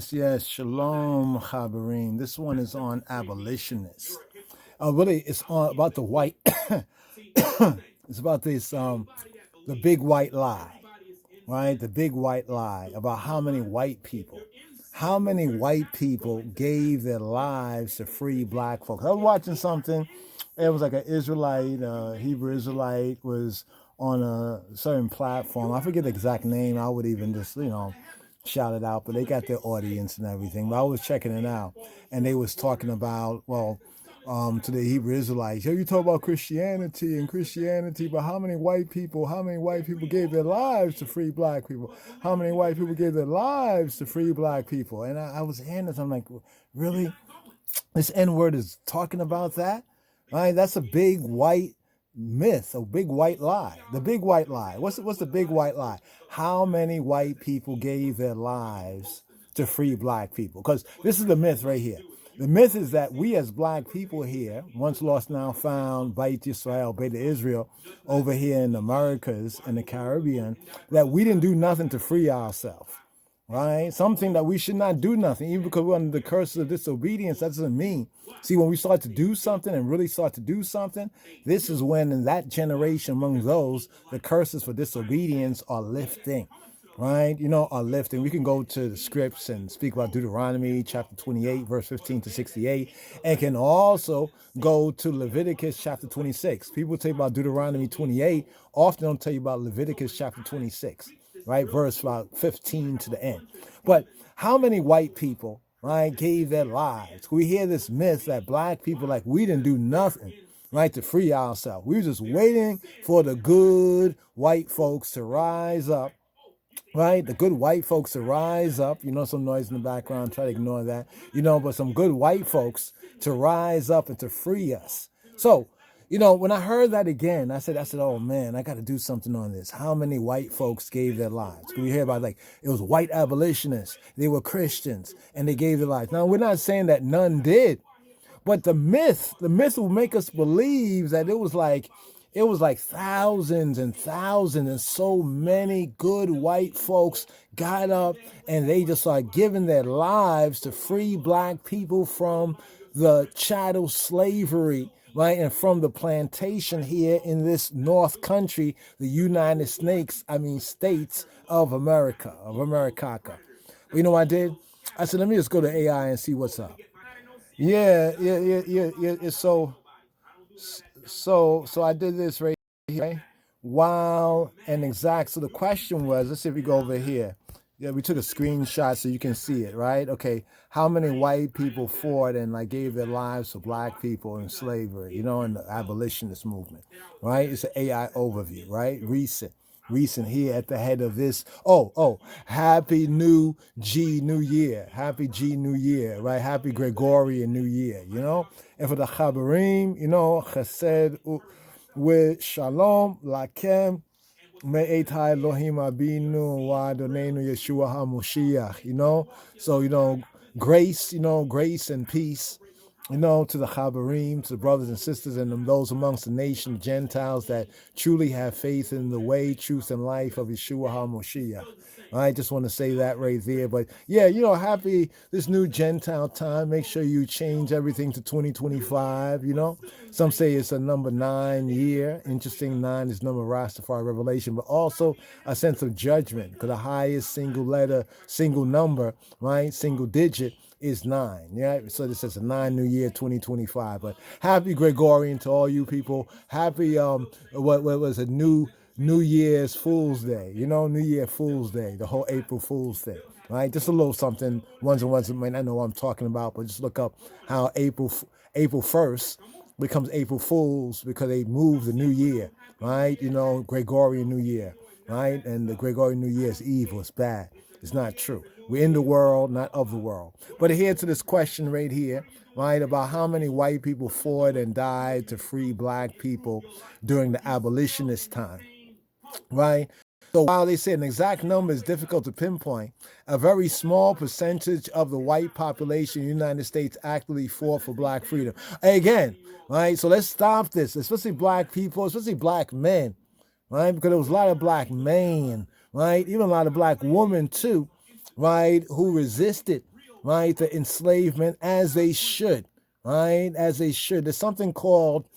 Yes, shalom, Chabarim. This one is on abolitionists. Really, it's on about the white. It's about this, the big white lie, right? The big white lie about how many white people gave their lives to free black folks. I was watching something. It was like an Israelite, Hebrew Israelite, was on a certain platform. I forget the exact name. I would even just, shout it out, but they got their audience and everything. But I was checking it out, and they was talking about, to the Hebrew Israelites, yo, you talk about Christianity, but how many white people gave their lives to free black people? How many white people gave their lives to free black people? And I was hearing this, I'm like, really? This N-word is talking about that? Right? That's a big white myth, a big white lie. The big white lie. What's the big white lie? How many white people gave their lives to free black people? Because this is the myth right here. The myth is that we as black people here, once lost, now found, Beit Yisrael, Beit Israel, over here in the Americas and the Caribbean, that we didn't do nothing to free ourselves. Right? Something that we should not do nothing, even because we're under the curses of disobedience. That doesn't mean. See, when we start to do something and really start to do something, this is when in that generation among those, the curses for disobedience are lifting. Right? Are lifting. We can go to the scripts and speak about Deuteronomy chapter 28, verse 15 to 68, and can also go to Leviticus chapter 26. People tell you about Deuteronomy 28, often don't tell you about Leviticus chapter 26. Right, verse about 15 to the end. But how many white people, right, gave their lives? We hear this myth that black people, like, we didn't do nothing, right, to free ourselves. We were just waiting for the good white folks to rise up, right? The good white folks to rise up. Some noise in the background, try to ignore that. But some good white folks to rise up and to free us. So, when I heard that again, I said, oh man, I got to do something on this. How many white folks gave their lives? We hear about, like, it was white abolitionists. They were Christians and they gave their lives. Now, we're not saying that none did, but the myth will make us believe that it was like thousands and thousands, and so many good white folks got up and they just started giving their lives to free black people from the chattel slavery, right? And from the plantation here in this North Country, the United States of America, of Americaca. You know what I did? I said, let me just go to AI and see what's up. Yeah. So I did this right here. Right? Wow and exact. So the question was, let's see if we go over here. Yeah, we took a screenshot so you can see it, right? Okay, how many white people fought and like gave their lives for black people in slavery, in the abolitionist movement, right? It's an AI overview, right? Recent here at the head of this. Happy New Year. Happy G New Year, right? Happy Gregorian New Year, And for the Chabarim, Chesed with Shalom, Lakem, Me'etai Elohim Abinu wa Adonenu Yeshua HaMoshiach, So, grace and peace, to the Chabarim, to the brothers and sisters, and those amongst the nation, Gentiles that truly have faith in the way, truth, and life of Yeshua HaMoshiach. I just want to say that right there. But yeah, happy this new Gentile time. Make sure you change everything to 2025, Some say it's a number 9 year. Interesting, 9 is number Rastafari revelation, but also a sense of judgment, because the highest single letter, single number, right, single digit is 9. Yeah, so this is a 9 new year 2025. But happy Gregorian to all you people. Happy what was a New Year's Fool's Day, New Year Fool's Day, the whole April Fool's Day, right? Just a little something. Ones might not know what I'm talking about, but just look up how April 1st becomes April Fool's, because they moved the new year, right? Gregorian New Year, right? And the Gregorian New Year is evil, it's bad. It's not true. We're in the world, not of the world. But here to this question right here, right, about how many white people fought and died to free black people during the abolitionist time, right? So while they say an exact number is difficult to pinpoint, a very small percentage of the white population in the United States actively fought for black freedom. Again, right? So let's stop this, especially black people, especially black men, right? Because there was a lot of black men, right? Even a lot of black women too, right? Who resisted, right? The enslavement as they should, right? As they should. There's something called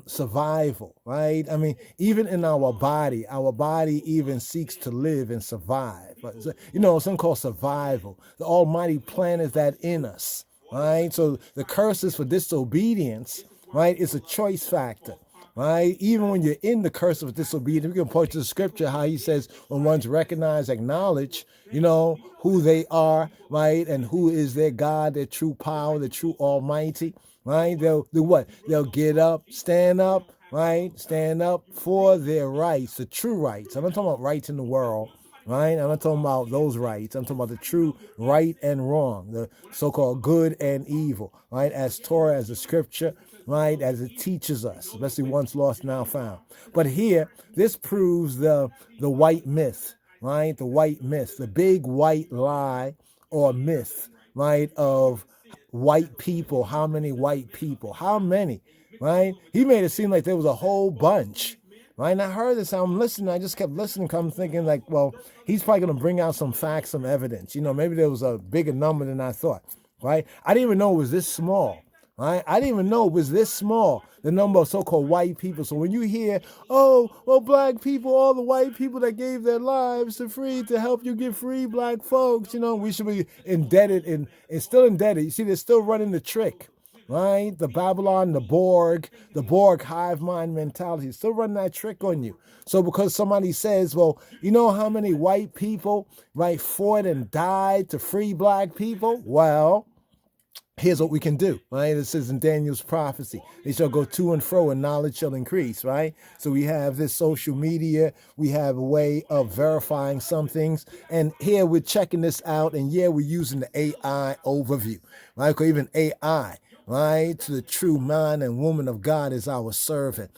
survival, right? I mean, even in our body even seeks to live and survive. Something called survival. The Almighty planted that in us, right? So the curses for disobedience, right, is a choice factor. Right? Even when you're in the curse of disobedience, we can point to the scripture how he says when one's recognize, acknowledge, who they are, right? And who is their God, their true power, the true Almighty, right? They'll do what? They'll get up, right? Stand up for their rights, the true rights. I'm not talking about rights in the world, right? I'm not talking about those rights. I'm talking about the true right and wrong, the so-called good and evil, right? As Torah, as the scripture, right? As it teaches us, especially once lost, now found. But here, this proves the white myth, right? The white myth, the big white lie or myth, right? Of white people. How many white people? How many, right? He made it seem like there was a whole bunch. Right? And I heard this, I'm listening, I just kept listening, I'm thinking like, well, he's probably going to bring out some facts, some evidence. Maybe there was a bigger number than I thought, right? I didn't even know it was this small, right? I didn't even know it was this small, the number of so-called white people. So when you hear, oh, well, black people, all the white people that gave their lives to help you get free, black folks, we should be indebted and still indebted. You see, they're still running the trick. Right? The Babylon, the Borg hive mind mentality, still running that trick on you. So because somebody says, well, you know how many white people, right, fought and died to free black people? Well, here's what we can do, right? It says in Daniel's prophecy, they shall go to and fro and knowledge shall increase, right? So we have this social media, we have a way of verifying some things. And here we're checking this out. And we're using the AI overview, right? Or even AI, right? To the true man and woman of God is our servant,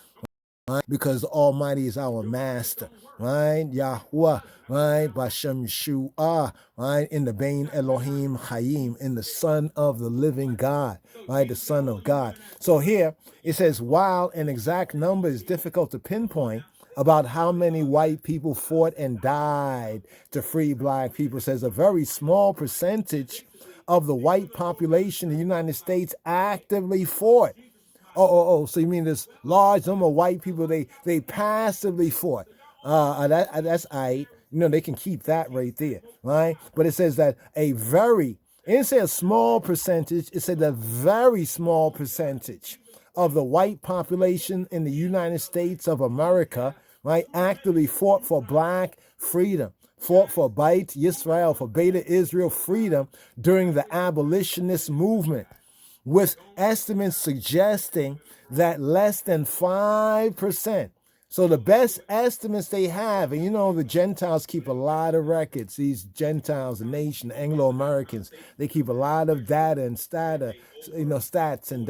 right? Because the Almighty is our master, right? Yahuwah, right? Bashem Yeshua, right? In the Bain Elohim Hayim, in the Son of the living God, right? The Son of God. So here it says, while an exact number is difficult to pinpoint about how many white people fought and died to free black people, it says a very small percentage of the white population in the United States actively fought. So you mean this large number of white people, they passively fought. That's right. They can keep that right there, right? But it says that it didn't say a small percentage, it said a very small percentage of the white population in the United States of America, right, actively fought for black freedom, fought for Beit Yisrael, for Beta Israel freedom during the abolitionist movement, with estimates suggesting that less than 5%. So the best estimates they have, and the Gentiles keep a lot of records. These Gentiles, the nation, Anglo-Americans, they keep a lot of data and stats and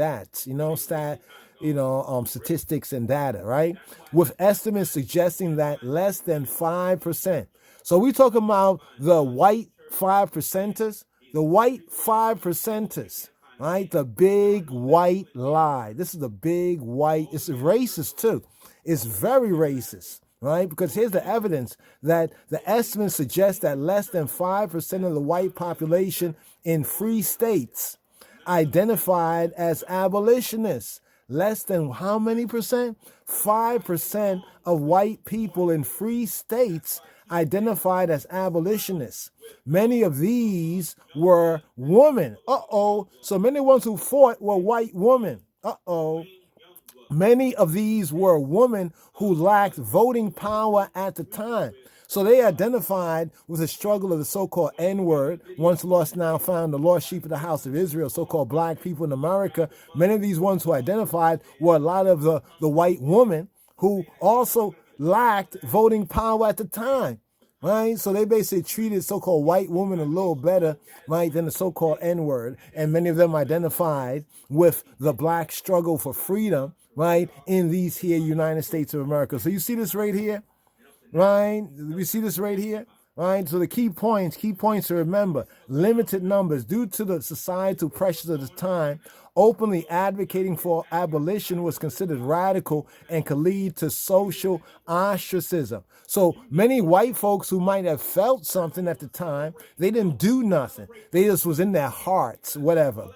statistics and data, right? With estimates suggesting that less than 5%. So we talking about the white 5%ers, right? The big white lie. This is the big white, it's racist too. It's very racist, right? Because here's the evidence that the estimates suggest that less than 5% of the white population in free states identified as abolitionists. Less than how many percent? 5% of white people in free states identified as abolitionists. Many of these were women. So many ones who fought were white women. Many of these were women who lacked voting power at the time. So they identified with the struggle of the so-called N-word, once lost, now found, the lost sheep of the house of Israel, so-called black people in America. Many of these ones who identified were a lot of the white women who also lacked voting power at the time, right? So they basically treated so-called white women a little better, right, than the so-called N-word. And many of them identified with the black struggle for freedom, right, in these here United States of America. So you see this right here? Right? We see this right here, right? So the key points to remember: limited numbers due to the societal pressures of the time. Openly advocating for abolition was considered radical and could lead to social ostracism. So many white folks who might have felt something at the time, they didn't do nothing. They just was in their hearts, whatever.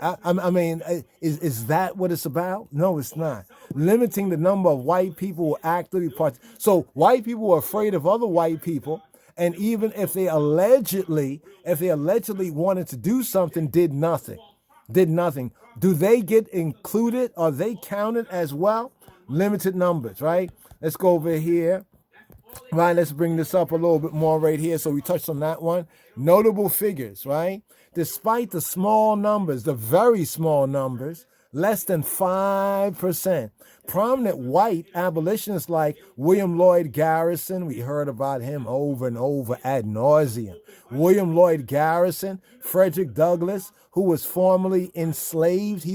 I mean, is that what it's about? No, it's not. Limiting the number of white people who actively part. So white people were afraid of other white people, and even if they allegedly wanted to do something, did nothing. Do they get included? Are they counted as well? Limited numbers, right? Let's go over here. Right, let's bring this up a little bit more right here. So we touched on that one. Notable figures, right? Despite the small numbers, the very small numbers, less than 5%. Prominent white abolitionists like William Lloyd Garrison, we heard about him over and over ad nauseum. William Lloyd Garrison, Frederick Douglass, who was formerly enslaved,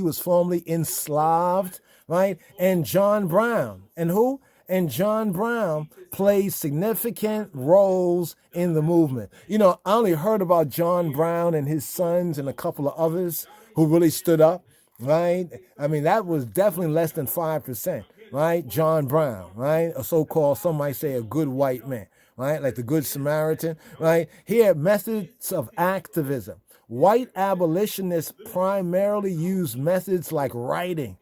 right? And John Brown. And who? And John Brown played significant roles in the movement. You know, I only heard about John Brown and his sons and a couple of others who really stood up, right? I mean, that was definitely less than 5%, right? John Brown, right? A so-called, some might say, a good white man, right? Like the Good Samaritan, right? Here, methods of activism. White abolitionists primarily used methods like writing,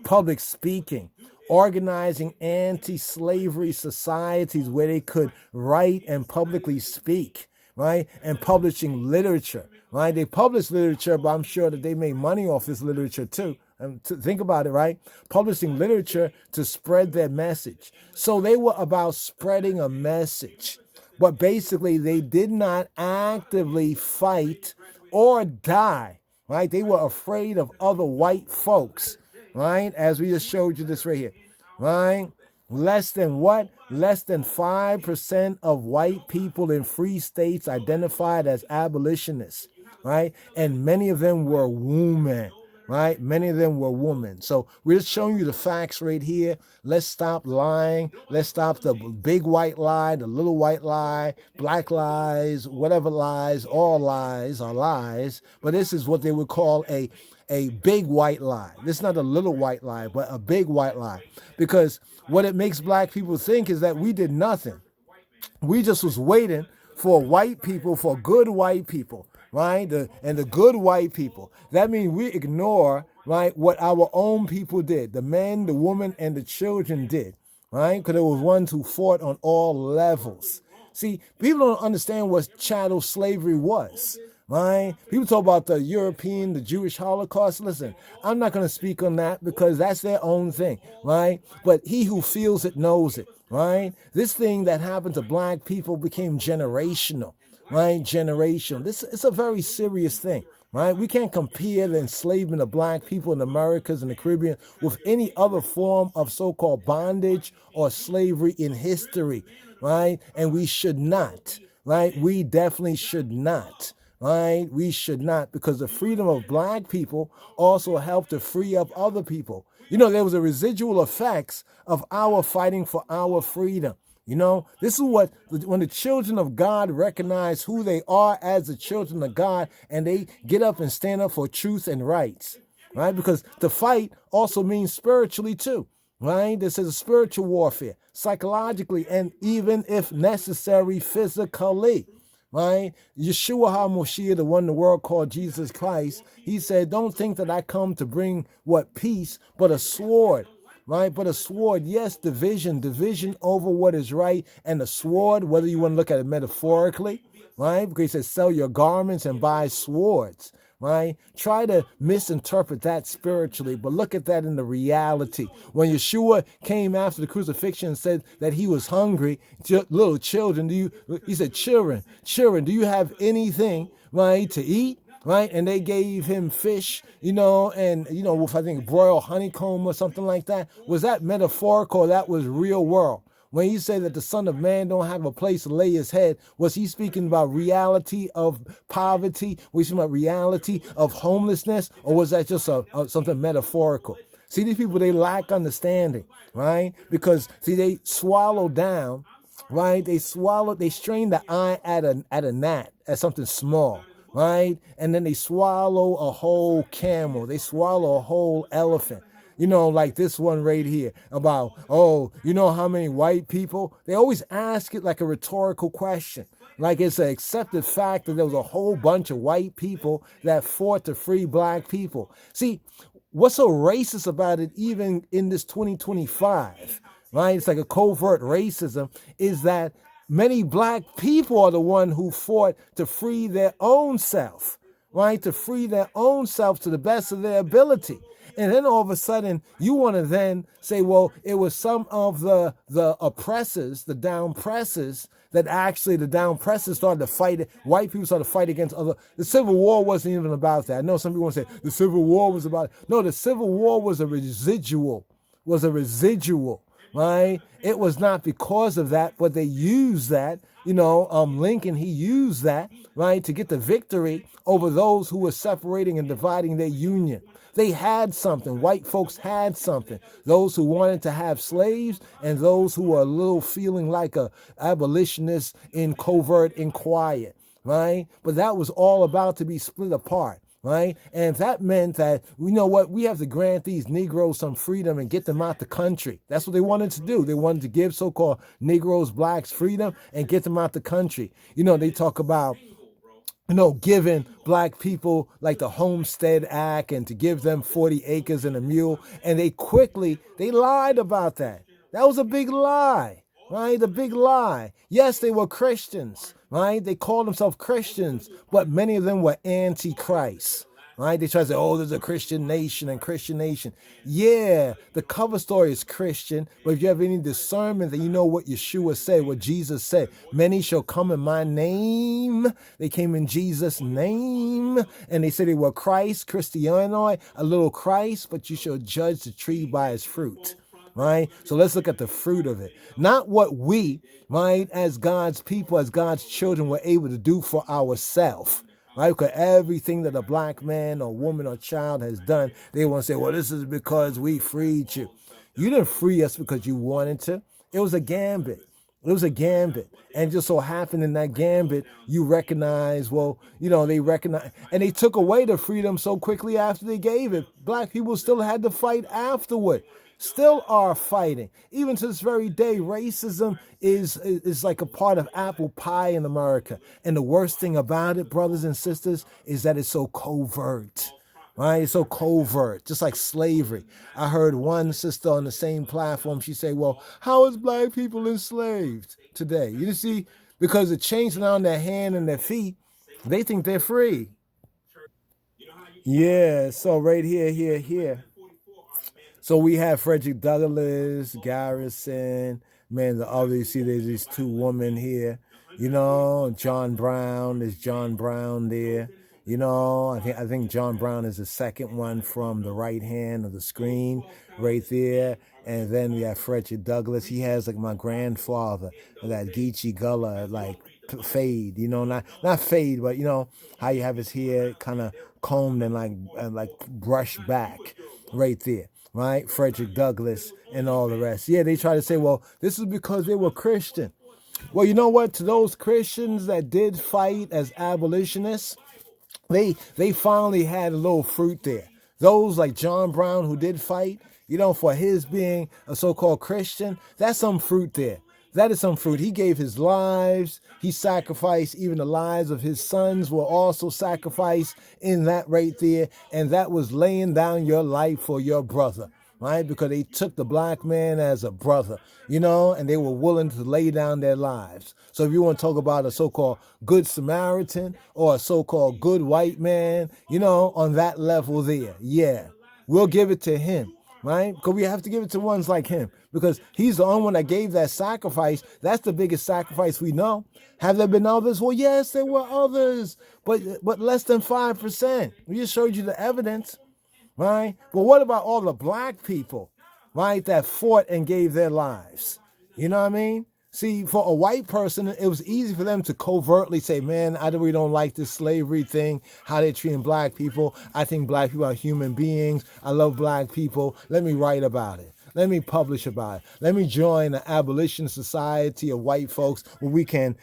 public speaking, organizing anti-slavery societies where they could write and publicly speak, right? And publishing literature, right? They published literature, but I'm sure that they made money off this literature too. Think about it, right? Publishing literature to spread their message. So they were about spreading a message, but basically they did not actively fight or die, right? They were afraid of other white folks, right? As we just showed you this right here, right? Less than what? Less than 5% of white people in free states identified as abolitionists, right? And many of them were women, right? Many of them were women. So we're just showing you the facts right here. Let's stop lying. Let's stop the big white lie, the little white lie, black lies, whatever lies, all lies are lies. But this is what they would call a big white lie. This is not a little white lie, but a big white lie. Because what it makes black people think is that we did nothing. We just was waiting for white people, for good white people, right? And the good white people. That means we ignore, right, what our own people did. The men, the women, and the children did, right? Because there was ones who fought on all levels. See, people don't understand what chattel slavery was. Right? People talk about the European, the Jewish Holocaust. Listen, I'm not going to speak on that because that's their own thing, right? But he who feels it knows it, right? This thing that happened to black people became generational, right? Generational. It's a very serious thing, right? We can't compare the enslavement of black people in the Americas and the Caribbean with any other form of so-called bondage or slavery in history, right? And we should not, right? We definitely should not. Right? We should not, because the freedom of black people also helped to free up other people. You know, there was a residual effects of our fighting for our freedom. You know, this is what, when the children of God recognize who they are as the children of God, and they get up and stand up for truth and rights, right? Because to fight also means spiritually too, right? This is a spiritual warfare, psychologically, and even if necessary, physically. Right? Yeshua HaMoshiach, the one the world called Jesus Christ, he said, don't think that I come to bring what? Peace, but a sword. Right? But a sword, yes, division over what is right. And a sword, whether you want to look at it metaphorically, right? Because he says, sell your garments and buy swords. Right? Try to misinterpret that spiritually, but look at that in the reality. When Yeshua came after the crucifixion and said that he was hungry, little children, he said, children, do you have anything, right, to eat? Right? And they gave him fish, and, with, I think, broiled honeycomb or something like that. Was that metaphorical or that was real world? When he said that the Son of Man don't have a place to lay his head, was he speaking about reality of poverty? Was he speaking about reality of homelessness? Or was that just something metaphorical? See, these people, they lack understanding, right? Because, see, they swallow down, right? They strain the eye at a gnat, at something small, right? And then they swallow a whole camel. They swallow a whole elephant. Like this one right here about, oh, you know how many white people? They always ask it like a rhetorical question. Like it's an accepted fact that there was a whole bunch of white people that fought to free black people. See, what's so racist about it, even in this 2025, right? It's like a covert racism, is that many black people are the one who fought to free their own self, right? To free their own self to the best of their ability. And then all of a sudden, you want to then say, well, it was some of the oppressors, the down pressers, that actually the down pressers started to fight. White people started to fight against other. The Civil War wasn't even about that. I know some people want to say the Civil War was about it. No, the Civil War was a residual, right? It was not because of that, but they used that. Lincoln, he used that, right, to get the victory over those who were separating and dividing their union. They had something. White folks had something. Those who wanted to have slaves and those who were a little feeling like a abolitionist in covert and quiet, right? But that was all about to be split apart, right? And that meant that, you know what, we have to grant these Negroes some freedom and get them out the country. That's what they wanted to do. They wanted to give so-called Negroes, blacks freedom and get them out the country. They talk about giving black people like the Homestead Act and to give them 40 acres and a mule. And they lied about that. That was a big lie, right? A big lie. Yes, they were Christians, right? They called themselves Christians, but many of them were anti-Christ. Right? They try to say, oh, there's a Christian nation and Christian nation. Yeah, the cover story is Christian, but if you have any discernment, then you know what Yeshua said, what Jesus said. Many shall come in my name. They came in Jesus' name, and they said they were Christ, Christianoi, a little Christ, but you shall judge the tree by its fruit. Right? So let's look at the fruit of it. Not what we, right, as God's people, as God's children, were able to do for ourselves. Right? Because everything that a black man or woman or child has done, they want to say, well, this is because we freed you. You didn't free us because you wanted to. It was a gambit. And just so happened in that gambit, you recognize, they recognize, and they took away the freedom so quickly after they gave it. Black people still had to fight afterward. Still are fighting. Even to this very day, racism is like a part of apple pie in America. And the worst thing about it, brothers and sisters, is that it's so covert. Right? It's so covert, just like slavery. I heard one sister on the same platform, she say, well, how is black people enslaved today? You see, because the chains around their hand and their feet, they think they're free. Yeah, so right here. So we have Frederick Douglass, Garrison, man, the other, you see there's these two women here, John Brown, there's John Brown there, I think John Brown is the second one from the right hand of the screen right there. And then we have Frederick Douglass. He has like my grandfather, that Geechee Gullah, like fade, not fade, but how you have his hair kind of combed and like brushed back right there. Right? Frederick Douglass and all the rest. Yeah, they try to say, well, this is because they were Christian. Well, you know what? To those Christians that did fight as abolitionists, they finally had a little fruit there. Those like John Brown who did fight, for his being a so-called Christian, that's some fruit there. That is some fruit. He gave his lives. He sacrificed. Even the lives of his sons were also sacrificed in that right there. And that was laying down your life for your brother, right? Because they took the black man as a brother, and they were willing to lay down their lives. So if you want to talk about a so-called good Samaritan or a so-called good white man, on that level there, yeah, we'll give it to him. Right? Because we have to give it to ones like him because he's the only one that gave that sacrifice. That's the biggest sacrifice we know. Have there been others? Well, yes, there were others, but less than 5%. We just showed you the evidence, right? But what about all the black people, right, that fought and gave their lives? You know what I mean? See, for a white person, it was easy for them to covertly say, man, I really don't like this slavery thing, how they're treating black people. I think black people are human beings. I love black people. Let me write about it. Let me publish about it. Let me join the abolition society of white folks where we can,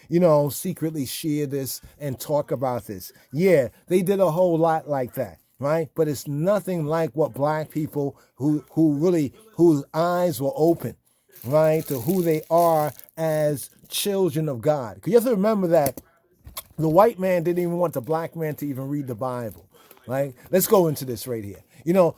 secretly share this and talk about this. Yeah, they did a whole lot like that, right? But it's nothing like what black people whose eyes were open, right, to who they are as children of God. Because you have to remember that the white man didn't even want the black man to even read the Bible, right? Let's go into this right here.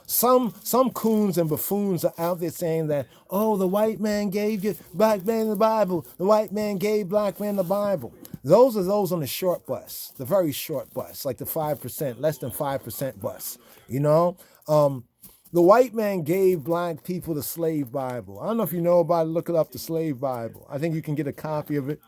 Some coons and buffoons are out there saying that, oh, the white man gave you black man the Bible. The white man gave black man the Bible. Those are those on the short bus, the very short bus, like the 5%, less than 5% bus. The white man gave black people the slave Bible. I don't know if you know about it. Look it up, the slave Bible. I think you can get a copy of it.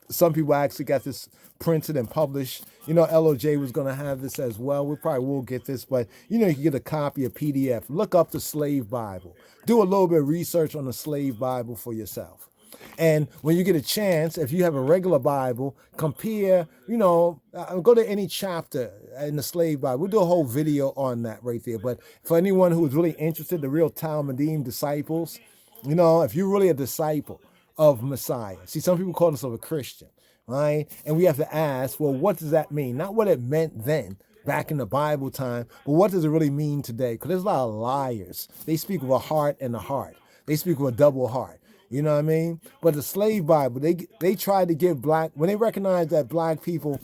Some people actually got this printed and published. LOJ was going to have this as well. We probably will get this, but you can get a copy of PDF. Look up the slave Bible. Do a little bit of research on the slave Bible for yourself. And when you get a chance, if you have a regular Bible, compare, go to any chapter in the slave Bible. We'll do a whole video on that right there. But for anyone who is really interested, the real Talmudim disciples, if you're really a disciple of Messiah. See, some people call themselves a Christian, right? And we have to ask, well, what does that mean? Not what it meant then, back in the Bible time, but what does it really mean today? Because there's a lot of liars. They speak with a heart and a heart. They speak with a double heart. You know what I mean? But the slave Bible, they tried to give when they recognized that black people,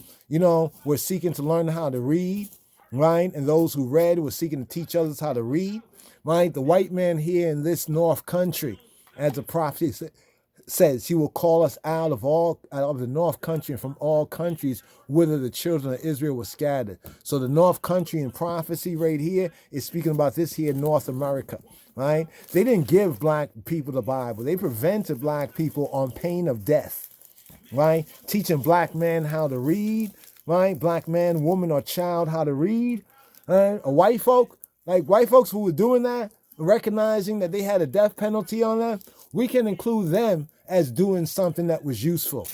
were seeking to learn how to read, right? And those who read were seeking to teach others how to read, right? The white man here in this North country, as the prophet says, he will call us out of the North country and from all countries whither the children of Israel were scattered. So the North country in prophecy right here is speaking about this here in North America, right? They didn't give black people the Bible. They prevented black people on pain of death, right? Teaching black men how to read, right? Black man, woman, or child how to read. Right? White folks who were doing that, recognizing that they had a death penalty on them, we can include them as doing something that was useful,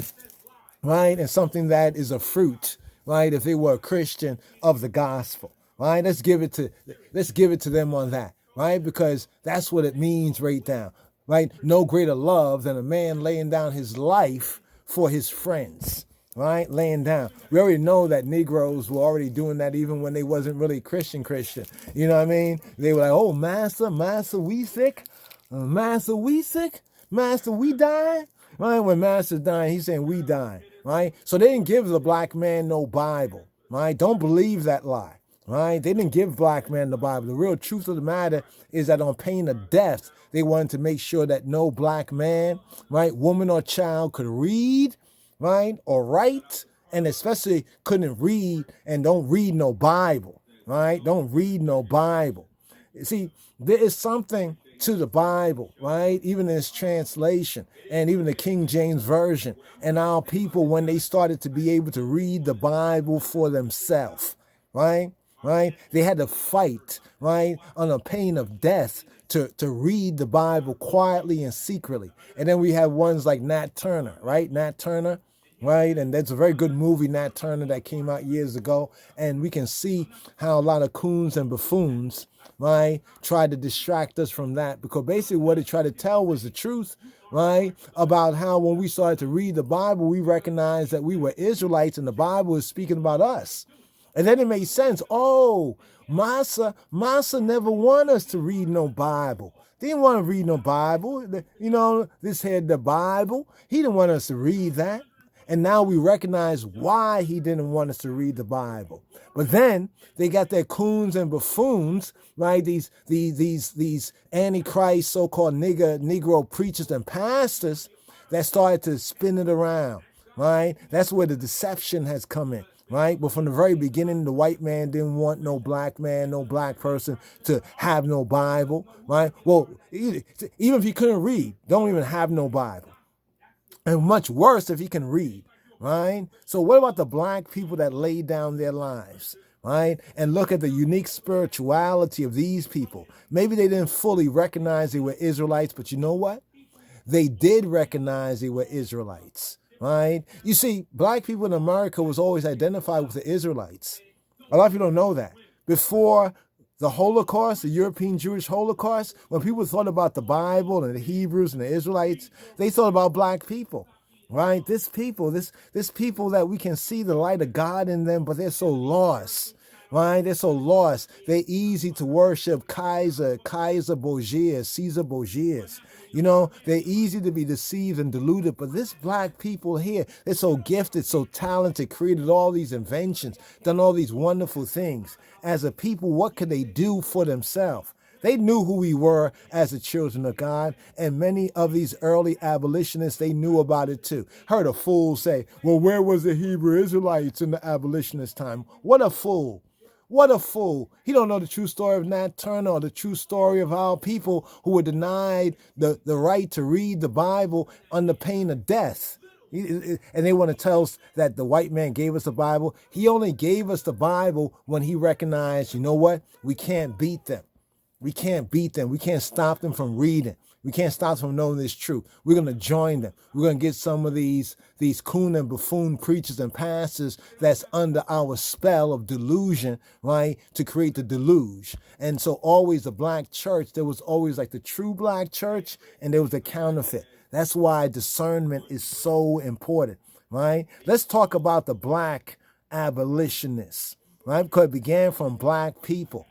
right? And something that is a fruit, right? If they were a Christian of the gospel, right? Let's give it to them on that, right? Because that's what it means right now, right? No greater love than a man laying down his life for his friends, right? Laying down. We already know that Negroes were already doing that even when they wasn't really Christian. You know what I mean? They were like, oh, master, we sick? Master, we sick? Master, we dying? Right? When Master's dying, he's saying we dying, right? So they didn't give the black man no Bible, right? Don't believe that lie, right? They didn't give black man the Bible. The real truth of the matter is that on pain of death, they wanted to make sure that no black man, right, woman or child could read, right, or write, and especially couldn't read and don't read no Bible, right? Don't read no Bible. See, there is something to the Bible, right? Even in its translation and even the King James Version. And our people, when they started to be able to read the Bible for themselves, right? They had to fight, right, on a pain of death to read the Bible quietly and secretly. And then we have ones like Nat Turner, right? Nat Turner, right? And that's a very good movie, Nat Turner, that came out years ago. And we can see how a lot of coons and buffoons, right, tried to distract us from that, because basically what it tried to tell was the truth, right, about how when we started to read the Bible, we recognized that we were Israelites and the Bible is speaking about us. And then it made sense. Oh, Massa never wanted us to read no Bible. They didn't want to read no Bible. This had the Bible. He didn't want us to read that. And now we recognize why he didn't want us to read the Bible. But then they got their coons and buffoons, right? These antichrist, so-called Negro preachers and pastors that started to spin it around, right? That's where the deception has come in, right? But from the very beginning, the white man didn't want no black man, no black person to have no Bible, right? Well, even if he couldn't read, don't even have no Bible. And much worse if he can read, right? So what about the black people that laid down their lives, right? And look at the unique spirituality of these people. Maybe they didn't fully recognize they were Israelites, but you know what? They did recognize they were Israelites, right? You see, black people in America was always identified with the Israelites. A lot of people don't know that. Before The Holocaust, the European Jewish Holocaust, when people thought about the Bible and the Hebrews and the Israelites, they thought about black people, right? This people that we can see the light of God in them, but they're so lost, right? They're so lost. They're easy to worship Kaiser Borgia, Caesar Borgias. You know, they're easy to be deceived and deluded, but this black people here, they're so gifted, so talented, created all these inventions, done all these wonderful things. As a people, what could they do for themselves? They knew who we were as the children of God, and many of these early abolitionists, they knew about it too. Heard a fool say, well, where was the Hebrew Israelites in the abolitionist time? What a fool. What a fool. He don't know the true story of Nat Turner or the true story of how people who were denied the right to read the Bible under pain of death. And they want to tell us that the white man gave us the Bible. He only gave us the Bible when he recognized, you know what? We can't beat them. We can't beat them. We can't stop them from reading. We can't stop them from knowing this truth. We're going to join them. We're going to get some of these coon and buffoon preachers and pastors that's under our spell of delusion, right, to create the deluge. And so always the black church, there was always like the true black church and there was a counterfeit. That's why discernment is so important, right? Let's talk about the black abolitionists, right? Because it began from black people.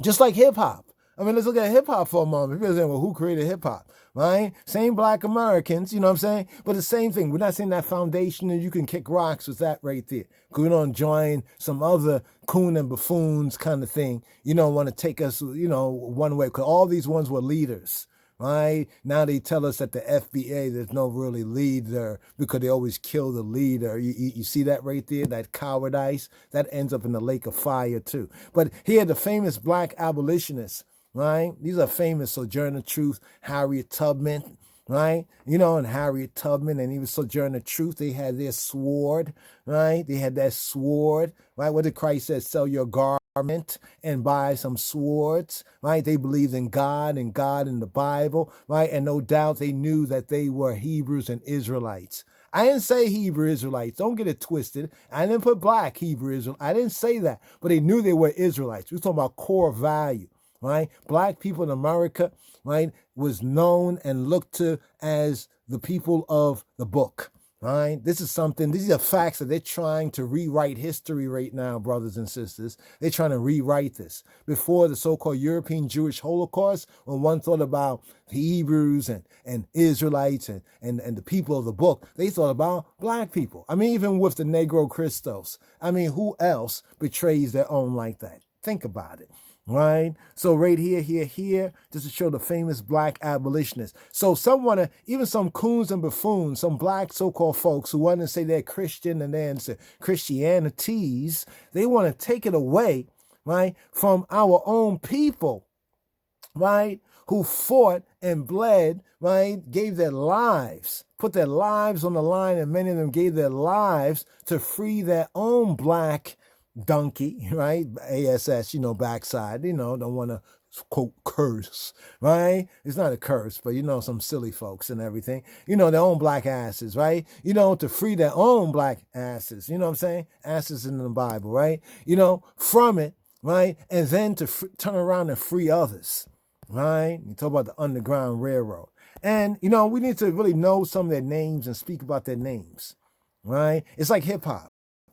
Just like hip hop. I mean, let's look at hip hop for a moment. People say, well, who created hip hop? Right? Same black Americans, you know what I'm saying? But the same thing. We're not saying that foundation and you can kick rocks with that right there. We don't join some other coon and buffoons kind of thing. You don't want to take us, one way. Because all these ones were leaders. Right? Now they tell us that the FBA, there's no really leader because they always kill the leader. You see that right there, that cowardice? That ends up in the lake of fire too. But here, the famous black abolitionists, right? These are famous: Sojourner Truth, Harriet Tubman, right? And Harriet Tubman and even Sojourner Truth, they had their sword, right? They had that sword, right? What did Christ say? Sell your garment and buy some swords, right? They believed in God and the Bible, right? And no doubt they knew that they were Hebrews and Israelites. I didn't say Hebrew Israelites. Don't get it twisted. I didn't put black Hebrew Israel. I didn't say that, but they knew they were Israelites. We're talking about core value, right? Black people in America, right, was known and looked to as the people of the book. Right? These are facts that they're trying to rewrite history right now, brothers and sisters. They're trying to rewrite this. Before the so-called European Jewish Holocaust, when one thought about the Hebrews and Israelites and the people of the book, they thought about black people. I mean, even with the Negro Christos. I mean, who else betrays their own like that? Think about it. Right? So right here, just to show the famous black abolitionists. So even some coons and buffoons, some black so-called folks who want to say they're Christian and they're into Christianities, they want to take it away, right, from our own people, right, who fought and bled, right, gave their lives, put their lives on the line, and many of them gave their lives to free their own black donkey, right? ASS, backside, don't want to quote curse, right? It's not a curse, but some silly folks and everything, their own black asses, right? To free their own black asses, you know what I'm saying? Asses in the Bible, right? From it, right? And then to turn around and free others, right? You talk about the Underground Railroad. And, we need to really know some of their names and speak about their names, right? It's like hip hop,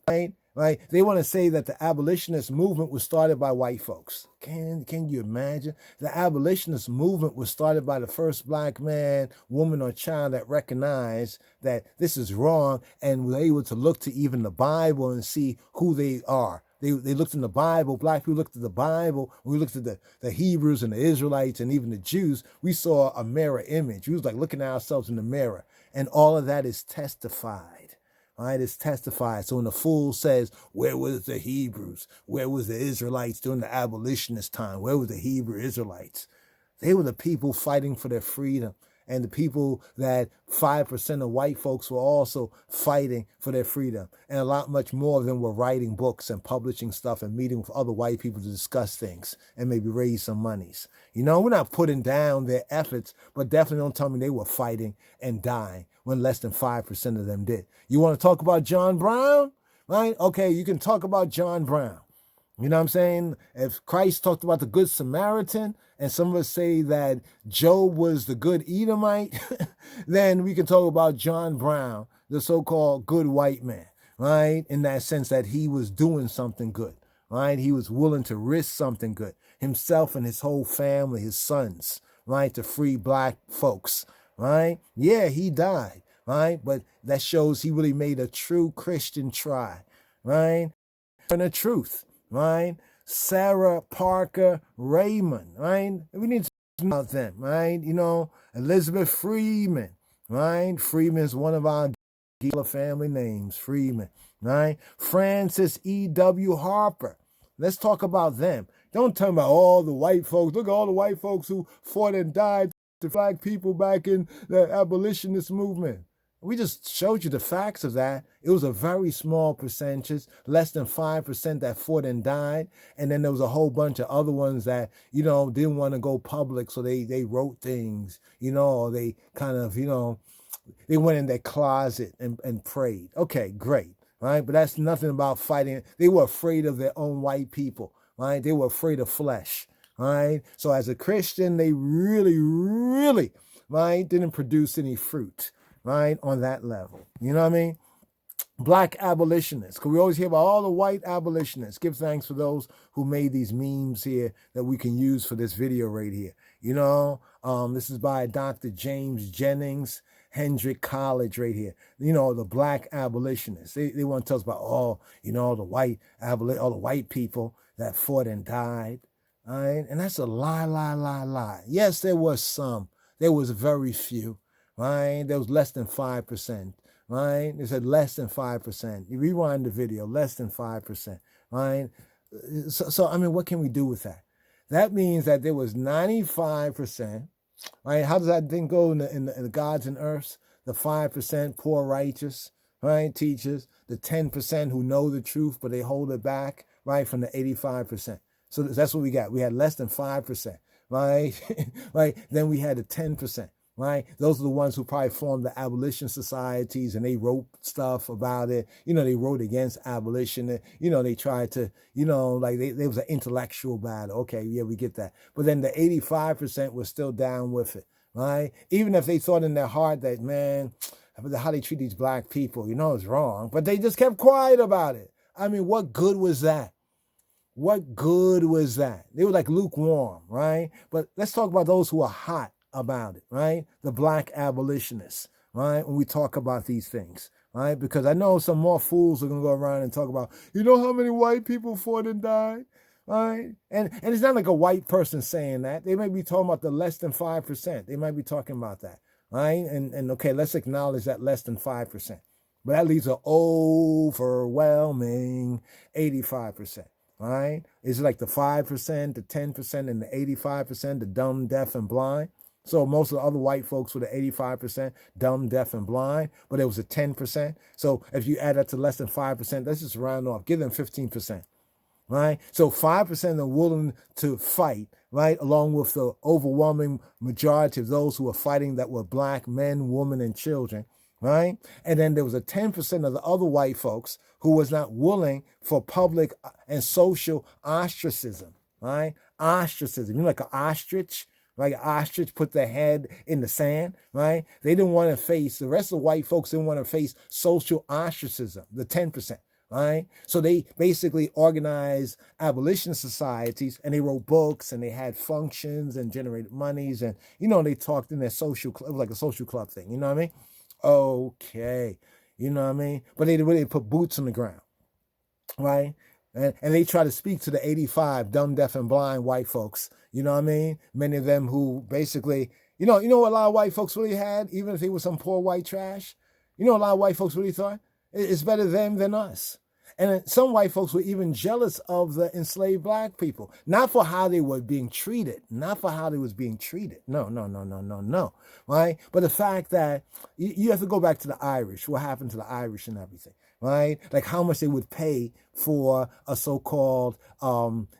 right? Right? They want to say that the abolitionist movement was started by white folks. Can you imagine? The abolitionist movement was started by the first black man, woman, or child that recognized that this is wrong and was able to look to even the Bible and see who they are. They looked in the Bible. Black people looked at the Bible. We looked at the Hebrews and the Israelites and even the Jews. We saw a mirror image. We was like looking at ourselves in the mirror. And all of that is testified. Right, it's testified. So when the fool says, where was the Hebrews? Where was the Israelites during the abolitionist time? Where was the Hebrew Israelites? They were the people fighting for their freedom. And the people that 5% of white folks were also fighting for their freedom. And a lot much more of them were writing books and publishing stuff and meeting with other white people to discuss things and maybe raise some monies. We're not putting down their efforts, but definitely don't tell me they were fighting and dying when less than 5% of them did. You want to talk about John Brown? Right? Okay, you can talk about John Brown. You know what I'm saying? If Christ talked about the Good Samaritan, and some of us say that Job was the good Edomite, then we can talk about John Brown, the so-called good white man, right? In that sense that he was doing something good, right? He was willing to risk something good, himself and his whole family, his sons, right, to free black folks, right? Yeah, he died, right? But that shows he really made a true Christian try, right? And the truth, right? Sarah Parker Raymond, right? We need to know about them, right? You know, Elizabeth Freeman, right? Freeman's one of our family names, Freeman, right? Francis E.W. Harper. Let's talk about them. Don't tell me about all the white folks. Look at all the white folks who fought and died to black people back in the abolitionist movement. We just showed you the facts of that. It was a very small percentage, less than 5% that fought and died. And then there was a whole bunch of other ones that, you know, didn't want to go public. So they wrote things, you know, or they kind of, you know, they went in their closet and prayed. Okay, great, right? But that's nothing about fighting. They were afraid of their own white people, right? They were afraid of flesh, right? So as a Christian, they really, really, right, didn't produce any fruit, right, on that level. You know what I mean? Black abolitionists, because we always hear about all the white abolitionists. Give thanks for those who made these memes here that we can use for this video right here. You know, this is by Dr. James Jennings, Hendrick College right here. You know, the black abolitionists. They want to tell us about all, you know, all the white people that fought and died. All right? And that's a lie, lie, lie, lie. Yes, there was some. There was very few. Right? There was less than 5%. Right? They said less than 5%. You rewind the video, less than 5%. Right? So I mean, what can we do with that? That means that there was 95%. Right? How does that thing go in the gods and earths? The 5% poor righteous, right? Teachers, the 10% who know the truth, but they hold it back, right? From the 85%. So that's what we got. We had less than 5%, right? Right? Then we had the 10%. Right? Those are the ones who probably formed the abolition societies and they wrote stuff about it. You know, they wrote against abolition. You know, they tried to, you know, like there was an intellectual battle. Okay, yeah, we get that. But then the 85% was still down with it, right? Even if they thought in their heart that, man, how they treat these black people, you know, it's wrong. But they just kept quiet about it. I mean, what good was that? What good was that? They were like lukewarm, right? But let's talk about those who are hot about it, right? The black abolitionists, right? When we talk about these things, right? Because I know some more fools are going to go around and talk about, you know how many white people fought and died, right? And it's not like a white person saying that. They might be talking about the less than 5%. They might be talking about that, right? And okay, let's acknowledge that less than 5%. But that leaves an overwhelming 85%. Right? It's like the 5%, the 10%, and the 85%, the dumb, deaf, and blind. So most of the other white folks were the 85%, dumb, deaf, and blind, but it was a 10%. So if you add that to less than 5%, let's just round off. Give them 15%, right? So 5% are willing to fight, right? Along with the overwhelming majority of those who were fighting that were black men, women, and children, right? And then there was a 10% of the other white folks who was not willing for public and social ostracism, right? Ostracism. You know, like an ostrich? Like an ostrich put their head in the sand, right? They didn't want to face, the rest of the white folks didn't want to face social ostracism, the 10%, right? So they basically organized abolition societies and they wrote books and they had functions and generated monies and, you know, they talked in their social club, it was like a social club thing, you know what I mean? Okay, you know what I mean? But they really put boots on the ground, right? And they try to speak to the 85 dumb, deaf, and blind white folks. You know what I mean? Many of them who basically, you know what a lot of white folks really had, even if they were some poor white trash? You know what a lot of white folks really thought? It's better them than us. And some white folks were even jealous of the enslaved black people, not for how they were being treated, not for how they was being treated. No, right? But the fact that you have to go back to the Irish, what happened to the Irish and everything, right? Like how much they would pay for a so-called,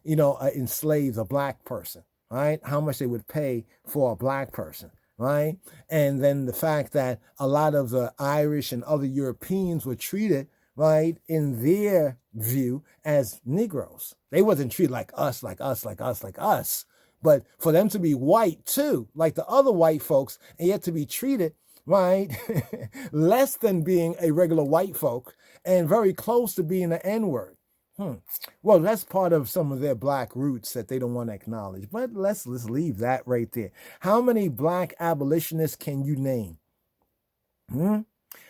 enslaved, a black person, right? How much they would pay for a black person, right? And then the fact that a lot of the Irish and other Europeans were treated right, in their view as Negroes. They wasn't treated like us, like us, like us, like us. But for them to be white too, like the other white folks, and yet to be treated, right, less than being a regular white folk and very close to being an N-word. Well, that's part of some of their black roots that they don't want to acknowledge. But let's leave that right there. How many black abolitionists can you name?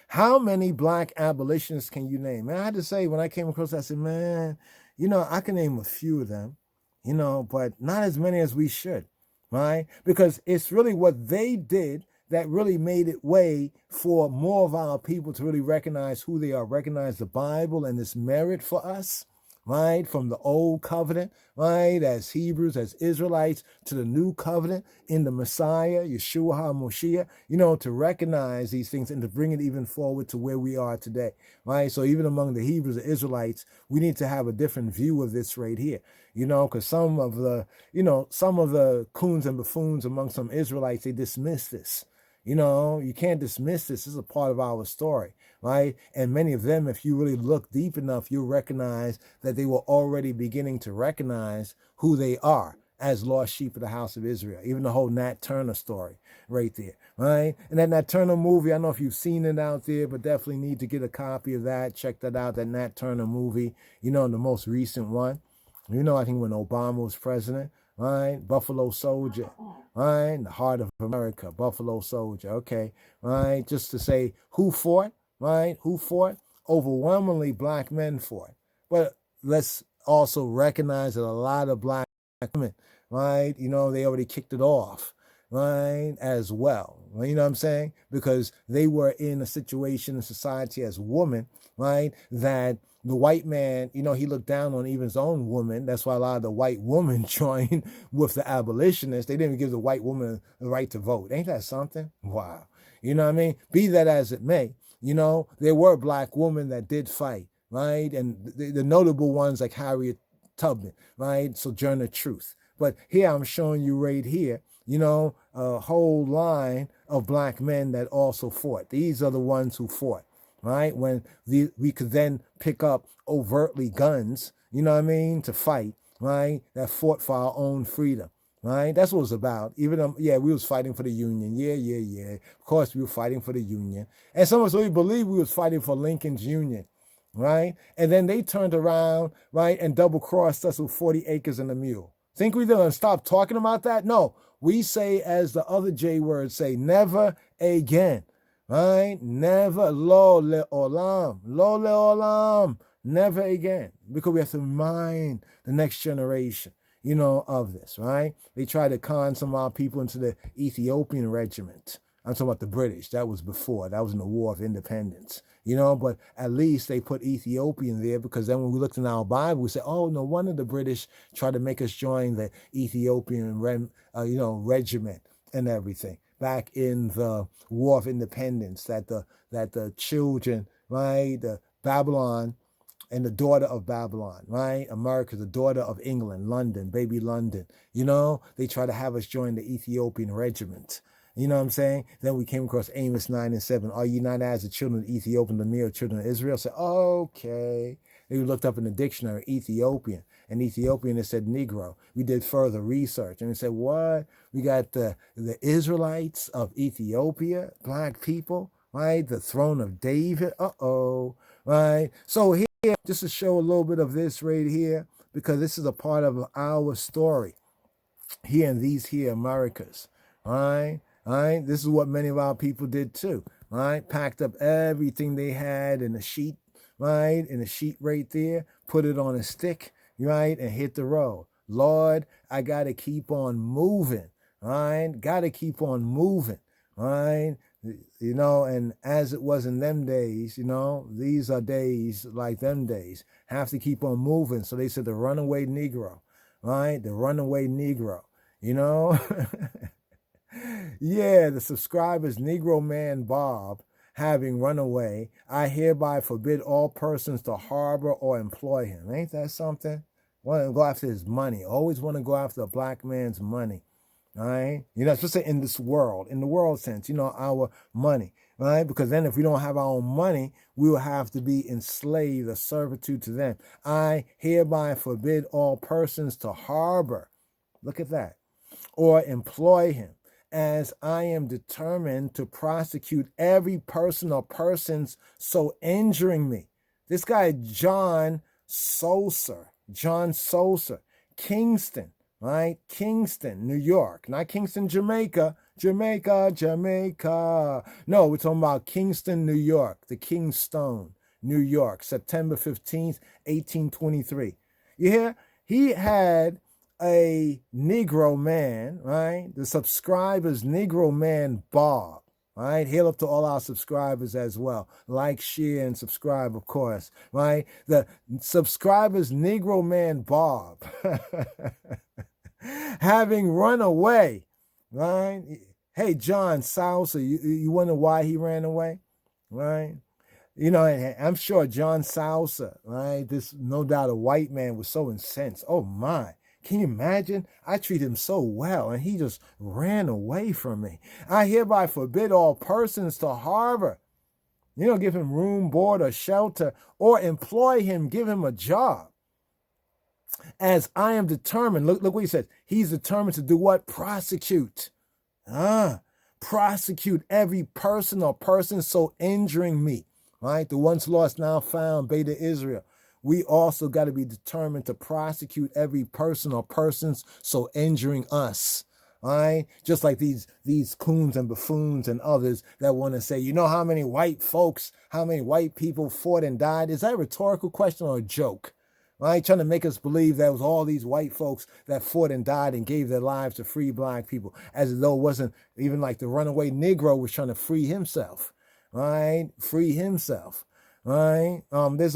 How many black abolitionists can you name? And I had to say, when I came across that, I said, man, I can name a few of them, but not as many as we should, right? Because it's really what they did that really made it way for more of our people to really recognize who they are, recognize the Bible and its merit for us, right? From the old covenant, right? As Hebrews, as Israelites, to the new covenant in the Messiah, Yeshua HaMoshiach, to recognize these things and to bring it even forward to where we are today, right? So even among the Hebrews, the Israelites, we need to have a different view of this right here, because some of the coons and buffoons among some Israelites, they dismiss this. You can't dismiss this. This is a part of our story, right? And many of them, if you really look deep enough, you'll recognize that they were already beginning to recognize who they are as lost sheep of the house of Israel. Even the whole Nat Turner story right there, right? And that Nat Turner movie, I don't know if you've seen it out there, but definitely need to get a copy of that. Check that out, that Nat Turner movie, the most recent one. I think when Obama was president, right? Buffalo Soldier, right? The heart of America, Buffalo Soldier, okay, right? Just to say who fought, right? Who fought? Overwhelmingly black men fought. But let's also recognize that a lot of black women, right? They already kicked it off, right? As well. You know what I'm saying? Because they were in a situation in society as women, right? That the white man, he looked down on even his own woman. That's why a lot of the white women joined with the abolitionists. They didn't give the white woman the right to vote. Ain't that something? Wow. You know what I mean? Be that as it may, there were black women that did fight, right? And the notable ones like Harriet Tubman, right? Sojourner Truth. But here I'm showing you right here, a whole line of black men that also fought. These are the ones who fought. Right? When we could then pick up overtly guns, to fight, right? That fought for our own freedom, right? That's what it was about. Even, we was fighting for the Union. Yeah. Of course, we were fighting for the Union. And some of us really believed we was fighting for Lincoln's Union, right? And then they turned around, right, and double-crossed us with 40 acres and a mule. Think we're going to stop talking about that? No. We say, as the other J words say, never again. Right? Never, lo leolam, never again. Because we have to remind the next generation, of this, right? They tried to con some of our people into the Ethiopian regiment. I'm talking about the British. That was before. That was in the War of Independence. But at least they put Ethiopian there because then when we looked in our Bible, we said, oh, no wonder the British tried to make us join the Ethiopian, regiment and everything. Back in the War of Independence, that the children, right, the Babylon and the daughter of Babylon, right, America, the daughter of England, London, baby London, they try to have us join the Ethiopian regiment. You know what I'm saying? Then we came across Amos 9:7. Are ye not as the children of Ethiopia, the mere children of Israel? Said, okay. They looked up in the dictionary, Ethiopian. And Ethiopian, it said Negro. We did further research. And we said, what? We got the Israelites of Ethiopia, black people, right? The throne of David. Right? So here, just to show a little bit of this right here, because this is a part of our story here in these here Americas, right? All right, this is what many of our people did too, right? Packed up everything they had in a sheet, right? In a sheet right there, put it on a stick, right? And hit the road. Lord, I got to keep on moving, right? Got to keep on moving, right? And as it was in them days, these are days like them days. Have to keep on moving. So they said the runaway Negro, right? The runaway Negro, Yeah, the subscribers, Negro Man Bob, having run away, I hereby forbid all persons to harbor or employ him. Ain't that something? Want to go after his money. Always want to go after a black man's money. All right? Especially in this world, in the world sense, our money. right? Because then if we don't have our own money, we will have to be enslaved or servitude to them. I hereby forbid all persons to harbor, look at that, or employ him, as I am determined to prosecute every person or persons so injuring me. This guy, John Soser, Kingston, right? Kingston, New York, not Kingston, Jamaica. No, we're talking about Kingston, New York, the Kingstone, New York, September 15th, 1823. You hear? He had a Negro man, right? The subscribers, Negro man, Bob, right? Hail up to all our subscribers as well. Like, share, and subscribe, of course, right? The subscribers, Negro man, Bob, having run away, right? Hey, John Sousa, you wonder why he ran away, right? You know, I'm sure John Sousa, right? This, no doubt, a white man was so incensed. Oh, my. Can you imagine? I treat him so well, and he just ran away from me. I hereby forbid all persons to harbor. You know, give him room, board, or shelter, or employ him, give him a job. As I am determined, look what he says. He's determined to do what? Prosecute. Prosecute every person or persons so injuring me. Right? The once lost, now found, Beta Israel. We also got to be determined to prosecute every person or persons so injuring us. Right? Just like these coons and buffoons and others that want to say, you know how many white folks, how many white people fought and died? Is that a rhetorical question or a joke? Right? Trying to make us believe that it was all these white folks that fought and died and gave their lives to free black people, as though it wasn't even like the runaway Negro was trying to free himself. Right? Free himself. Right? There's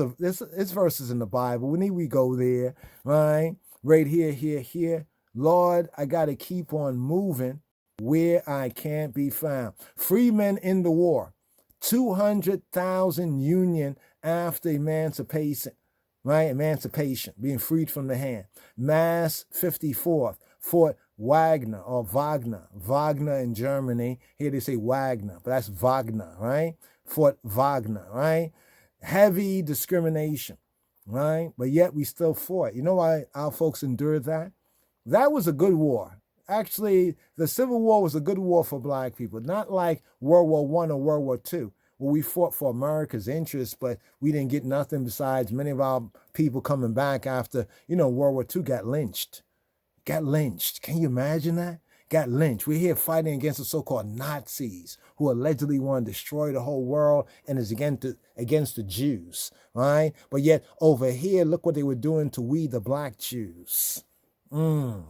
verses in the Bible. We need we go there. Right? Right here. Lord, I got to keep on moving where I can't be found. Free men in the war. 200,000 Union after emancipation. Right? Emancipation, being freed from the hand. Mass 54th, Fort Wagner or Wagner. Wagner in Germany. Here they say Wagner, but that's Wagner, right? Fort Wagner, right? Heavy discrimination, right? But yet we still fought. You know why our folks endured that? That was a good war. Actually, the Civil War was a good war for black people, not like World War I or World War II. Well, we fought for America's interests, but we didn't get nothing besides many of our people coming back after, World War II got lynched. Can you imagine that? Got lynched. We're here fighting against the so-called Nazis who allegedly want to destroy the whole world and is against the Jews, right? But yet over here, look what they were doing to we, the black Jews. Baby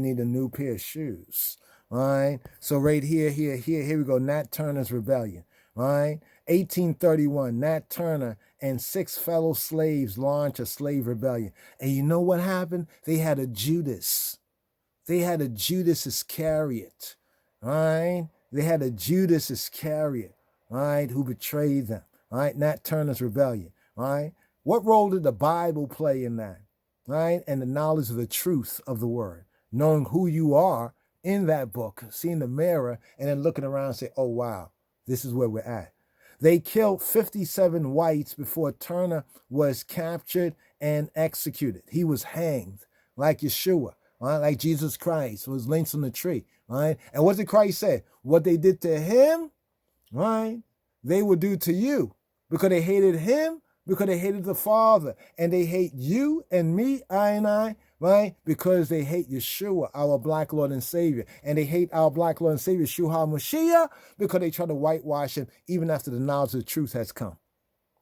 need a new pair of shoes. Right? So right here we go. Nat Turner's rebellion. Right? 1831, Nat Turner and 6 fellow slaves launch a slave rebellion. And you know what happened? They had a Judas. They had a Judas Iscariot. Right? They had a Judas Iscariot. Right? Who betrayed them. Right? Nat Turner's rebellion. Right? What role did the Bible play in that? Right? And the knowledge of the truth of the word. Knowing who you are in that book, seeing the mirror, and then looking around and say, oh, wow, this is where we're at. They killed 57 whites before Turner was captured and executed. He was hanged like Yeshua, right? Like Jesus Christ was lynched on the tree. Right? And what did Christ say? What they did to him, right, they would do to you, because they hated him, because they hated the Father. And they hate you and me, I and I, right? Because they hate Yeshua, our black Lord and Savior. And they hate our black Lord and Savior, Yeshua HaMashiach, because they try to whitewash him even after the knowledge of the truth has come.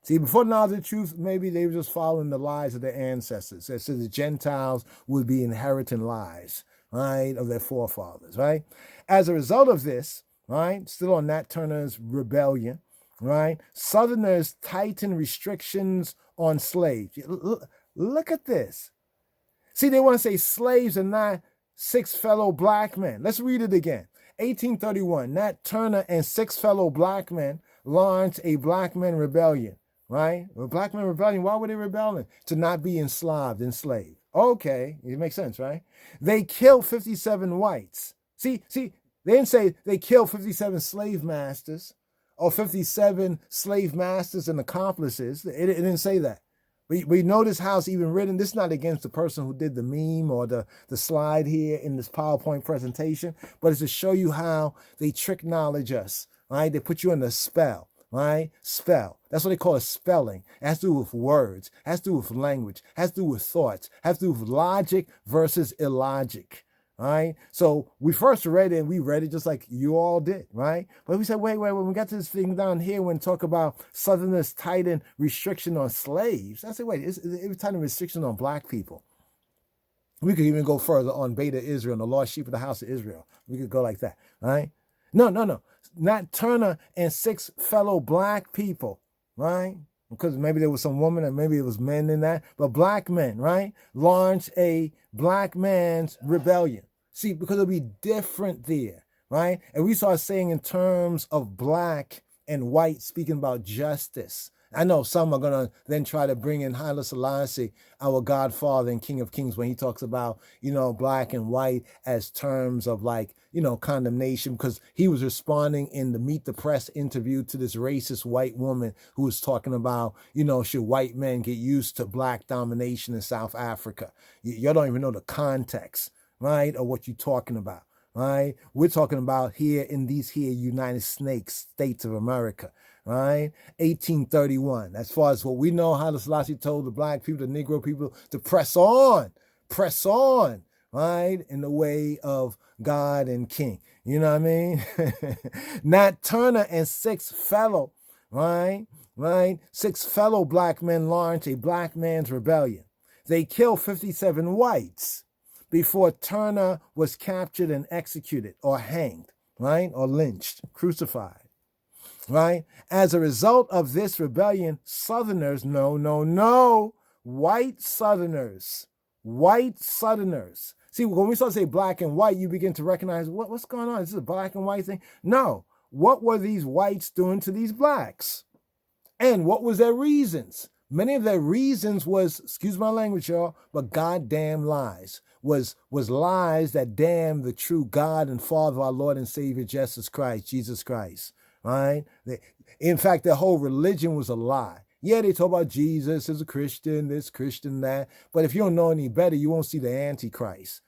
See, before the knowledge of the truth, maybe they were just following the lies of their ancestors. It says the Gentiles would be inheriting lies, right, of their forefathers, right? As a result of this, right, still on Nat Turner's rebellion, right, Southerners tighten restrictions on slaves. Look at this. See, they want to say slaves are not 6 fellow black men. Let's read it again. 1831, Nat Turner and 6 fellow black men launched a black men rebellion, right? A black men rebellion, why were they rebelling? To not be enslaved. Okay, it makes sense, right? They killed 57 whites. See, They didn't say they killed 57 slave masters or 57 slave masters and accomplices. It didn't say that. We notice how it's even written. This is not against the person who did the meme or the slide here in this PowerPoint presentation, but it's to show you how they trick knowledge us, right? They put you in a spell, right? Spell. That's what they call a spelling. It has to do with words, it has to do with language, it has to do with thoughts, it has to do with logic versus illogic. All right. So we first read it and we read it just like you all did, right? But we said, wait, when we got to this thing down here, when talk about Southerners tighten restriction on slaves, I said, wait, it was tighten restriction on black people. We could even go further on Beta Israel and the lost sheep of the house of Israel. We could go like that, right? No. Not Turner and 6 fellow black people, right? Because maybe there was some woman and maybe it was men in that, but black men, right? Launched a black man's rebellion. See, because it'll be different there, right? And we start saying in terms of black and white, speaking about justice. I know some are going to then try to bring in Haile Selassie, our Godfather and King of Kings, when he talks about, black and white as terms of condemnation, because he was responding in the Meet the Press interview to this racist white woman who was talking about, should white men get used to black domination in South Africa? Y'all don't even know the context, right, of what you're talking about, right? We're talking about here in these here United States of America, right? 1831. As far as what we know, Haile Selassie told the black people, the Negro people, to press on, right? In the way of God and King. You know what I mean? Nat Turner and 6 fellow, right? 6 fellow black men launched a black man's rebellion. They killed 57 whites before Turner was captured and executed or hanged, right? Or lynched, crucified. Right? As a result of this rebellion, Southerners, white Southerners. See, when we start to say black and white, you begin to recognize what's going on. Is this a black and white thing? No. What were these whites doing to these blacks? And what was their reasons? Many of their reasons was, excuse my language, y'all, but goddamn lies. Was lies that damn the true God and Father of our Lord and Savior, Jesus Christ. Right? In fact, their whole religion was a lie. Yeah, they talk about Jesus as a Christian, this, Christian, that. But if you don't know any better, you won't see the Antichrist.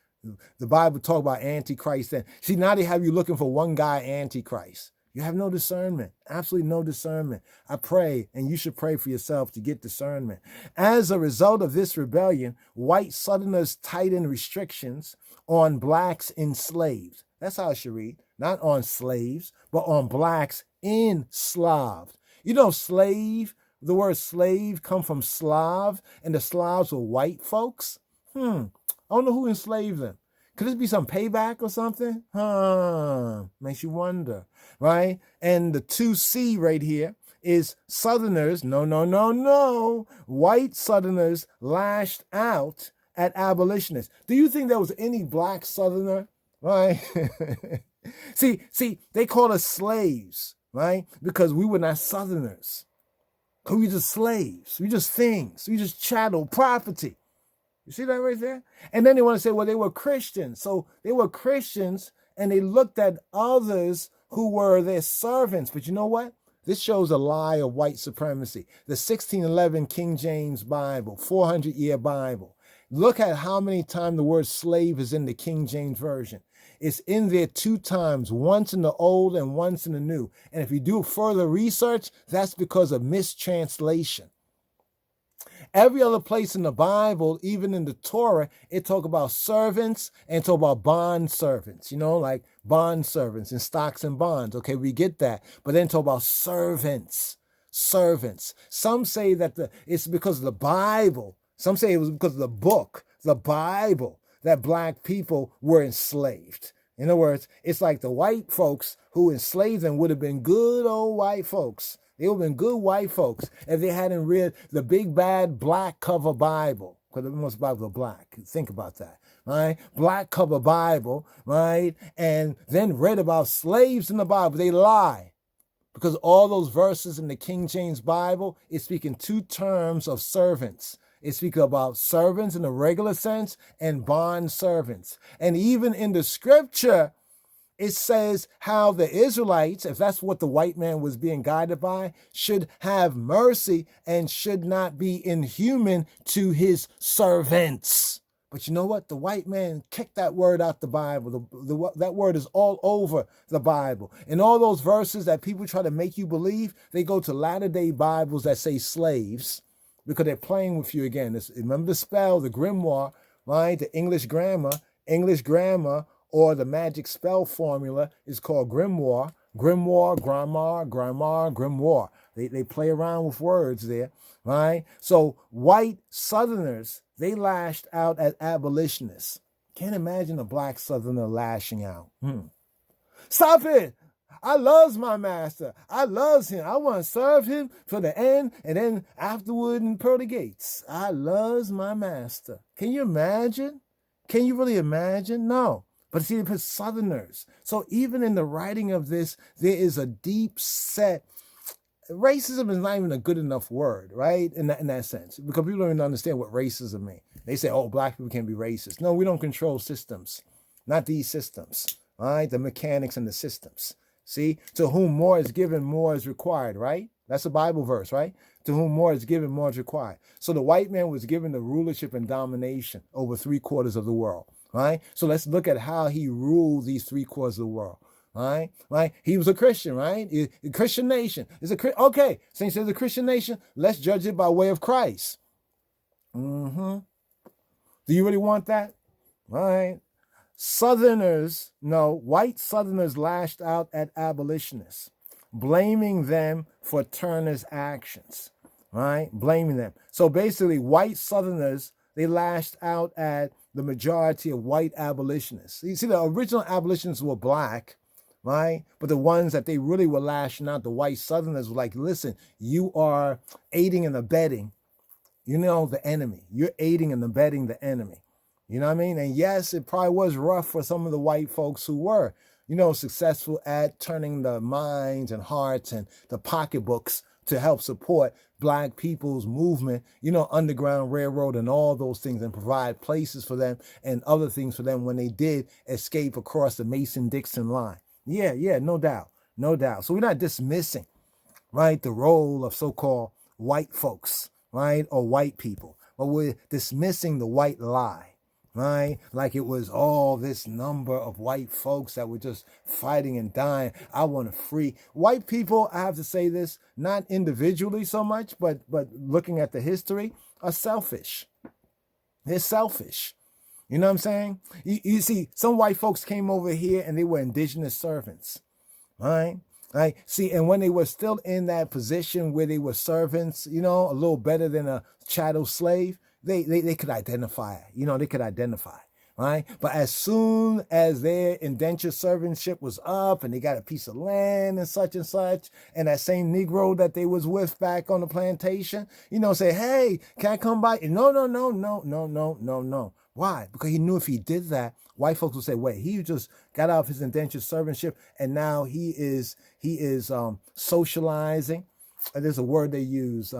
The Bible talk about Antichrist. Then see, now they have you looking for one guy, Antichrist. You have no discernment, absolutely no discernment. I pray, and you should pray for yourself to get discernment. As a result of this rebellion, white Southerners tightened restrictions on blacks enslaved. That's how it should read. Not on slaves, but on blacks enslaved. Slave, the word slave come from Slav, and the Slavs were white folks. I don't know who enslaved them. Could this be some payback or something? Makes you wonder, right? And the 2C right here is Southerners, white Southerners lashed out at abolitionists. Do you think there was any black Southerner, right? See, they called us slaves, right? Because we were not Southerners. Because we just slaves. We just things. We just chattel, property. You see that right there? And then they want to say, well, they were Christians. So they were Christians and they looked at others who were their servants. But you know what? This shows a lie of white supremacy. The 1611 King James Bible, 400-year Bible. Look at how many times the word slave is in the King James Version. It's in there 2 times, once in the Old and once in the New. And if you do further research, that's because of mistranslation. Every other place in the Bible, even in the Torah, it talk about servants and talk about bond servants, like bond servants and stocks and bonds. Okay, we get that. But then talk about servants. Some say that it's because of the Bible. Some say it was because of the book, the Bible, that black people were enslaved. In other words, it's like the white folks who enslaved them would have been good old white folks. They would have been good white folks if they hadn't read the big bad black cover Bible. Because most Bibles are black. Think about that, right? Black cover Bible, right? And then read about slaves in the Bible. They lie. Because all those verses in the King James Bible is speaking 2 terms of servants. It speaks about servants in the regular sense and bond servants. And even in the scripture, it says how the Israelites, if that's what the white man was being guided by, should have mercy and should not be inhuman to his servants. But you know what? The white man kicked that word out the Bible. That word is all over the Bible. And all those verses that people try to make you believe, they go to latter-day Bibles that say slaves because they're playing with you again. Remember the spell, the grimoire, right? The English grammar, or the magic spell formula is called grimoire. Grimoire. They play around with words there, right? So white Southerners, they lashed out at abolitionists. Can't imagine a black Southerner lashing out. Stop it! I loves my master. I loves him. I want to serve him for the end and then afterward in pearly gates. I loves my master. Can you imagine? Can you really imagine? No. But see, it's Southerners. So even in the writing of this, there is a deep set. Racism is not even a good enough word, right? In that sense, because people don't even understand what racism means. They say, oh, black people can't be racist. No, we don't control systems, not these systems, all right? The mechanics and the systems. See, to whom more is given, more is required, right? That's a Bible verse, right? To whom more is given, more is required. So the white man was given the rulership and domination over 3/4 of the world. Right? So let's look at how he ruled these 3/4 of the world. Right? He was a Christian, right? A Christian nation. Okay, since it's a Christian nation, let's judge it by way of Christ. Do you really want that? Right? White Southerners lashed out at abolitionists, blaming them for Turner's actions. Right? Blaming them. So basically, white Southerners, they lashed out at the majority of white abolitionists. You see, the original abolitionists were black, right? But the ones that they really were lashing out, the white Southerners were like, listen, you are aiding and abetting, the enemy. You're aiding and abetting the enemy. You know what I mean? And yes, it probably was rough for some of the white folks who were, successful at turning the minds and hearts and the pocketbooks to help support black people's movement, Underground Railroad and all those things, and provide places for them and other things for them when they did escape across the Mason-Dixon line. Yeah, no doubt. So we're not dismissing, right, the role of so-called white folks, right, or white people, but we're dismissing the white lie. Right? Like it was all this number of white folks that were just fighting and dying. I want to free. White people, I have to say this, not individually so much, but looking at the history, are selfish. They're selfish. You know what I'm saying? You see, some white folks came over here and they were indigenous servants. Right? See, and when they were still in that position where they were servants, a little better than a chattel slave, they could identify, they could identify, right? But as soon as their indentured servantship was up and they got a piece of land and such, and that same Negro that they was with back on the plantation, say, hey, can I come by? No. Why? Because he knew if he did that, white folks would say, wait, he just got out of his indentured servantship and now he is socializing. And there's a word they use,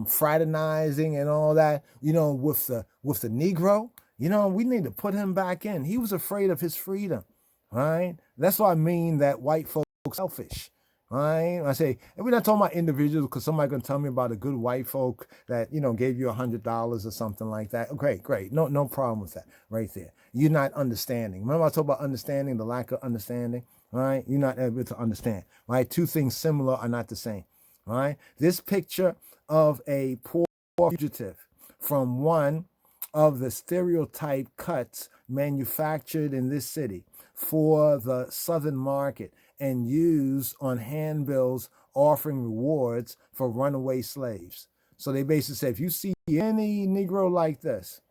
fraternizing and all that, with the Negro, we need to put him back in. He was afraid of his freedom, right? That's why I mean that white folks are selfish, right? I say, and we're not talking about individuals because somebody's going to tell me about a good white folk that, gave you $100 or something like that. Great. No problem with that right there. You're not understanding. Remember I talked about understanding, the lack of understanding, right? You're not able to understand, right? Two things similar are not the same, right? This picture of a poor fugitive from one of the stereotype cuts manufactured in this city for the Southern market and used on handbills offering rewards for runaway slaves. So they basically say, if you see any Negro like this,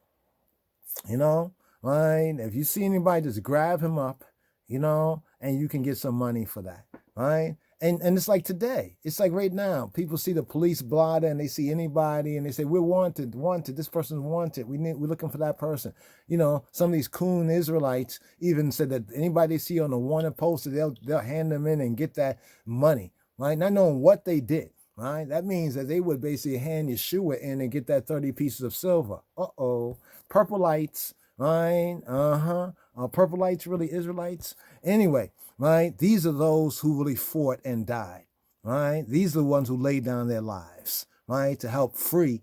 right? If you see anybody, just grab him up, and you can get some money for that, right? And it's like today. It's like right now. People see the police blotter and they see anybody and they say, we're wanted. This person's wanted. We're looking for that person. Some of these coon Israelites even said that anybody they see on a wanted poster, they'll hand them in and get that money, right? Not knowing what they did, right? That means that they would basically hand Yeshua in and get that 30 pieces of silver. Purple lights, right? Purple lights really Israelites. Anyway, right? These are those who really fought and died, right? These are the ones who laid down their lives, right, to help free